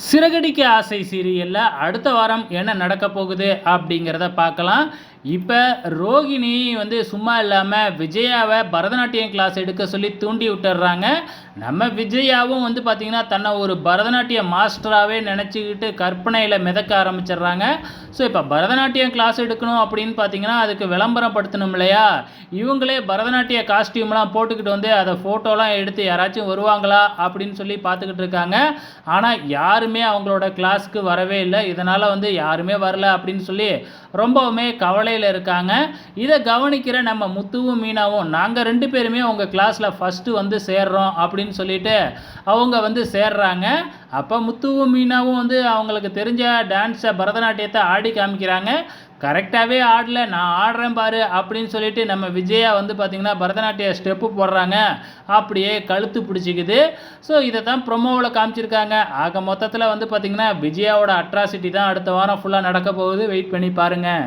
சிறகடிக்க ஆசை சீரியல்ல அடுத்த வாரம் என்ன நடக்க போகுது அப்படிங்கிறத பார்க்கலாம். இப்ப ரோகிணி வந்து சும்மா இல்லாம விஜயாவ பரதநாட்டியம் கிளாஸ் எடுக்க சொல்லி தூண்டி விட்டுர்றாங்க. நம்ம விஜயாவும் வந்து பார்த்தீங்கன்னா, தன்னை ஒரு பரதநாட்டிய மாஸ்டராவே நினச்சுக்கிட்டு கற்பனையில மிதக்க ஆரம்பிச்சிடுறாங்க. ஸோ இப்போ பரதநாட்டியம் கிளாஸ் எடுக்கணும் அப்படின்னு பார்த்தீங்கன்னா, அதுக்கு விளம்பரம் படுத்தணும் இல்லையா? இவங்களே பரதநாட்டிய காஸ்டியூம்லாம் போட்டுக்கிட்டு வந்து அதை ஃபோட்டோலாம் எடுத்து யாராச்சும் வருவாங்களா அப்படின்னு சொல்லி பார்த்துக்கிட்டு இருக்காங்க. ஆனால் யாருமே அவங்களோட கிளாஸ்க்கு வரவே இல்லை. இதனால் வந்து யாருமே வரல அப்படின்னு சொல்லி ரொம்பவுமே கவலையில் இருக்காங்க. இதை கவனிக்கிற நம்ம முத்துவும் மீனாவும் நாங்கள் 2 பேருமே உங்கள் கிளாஸில் ஃபஸ்ட்டு வந்து சேர்றோம் அப்படின்னு சொல்லிட்டு அவங்க வந்து சேர்றாங்க. அப்போ முத்துவும் மீனாவும் வந்து அவங்களுக்கு தெரிஞ்ச டான்ஸை பரதநாட்டியத்தை ஆடி காமிக்கிறாங்க. கரெக்டாகவே ஆடல, நான் ஆடுறேன் பாரு அப்படின்னு சொல்லிட்டு நம்ம விஜயா வந்து பார்த்திங்கன்னா பரதநாட்டிய ஸ்டெப்பு போடுறாங்க. அப்படியே கழுத்து பிடிச்சிக்குது. ஸோ இதை தான் ப்ரொமோவில் காமிச்சிருக்காங்க. ஆக மொத்தத்தில் வந்து பார்த்திங்கன்னா விஜயாவோட அட்ராசிட்டி தான் அடுத்த வாரம் ஃபுல்லாக நடக்க போகுது. வெயிட் பண்ணி பாருங்கள்.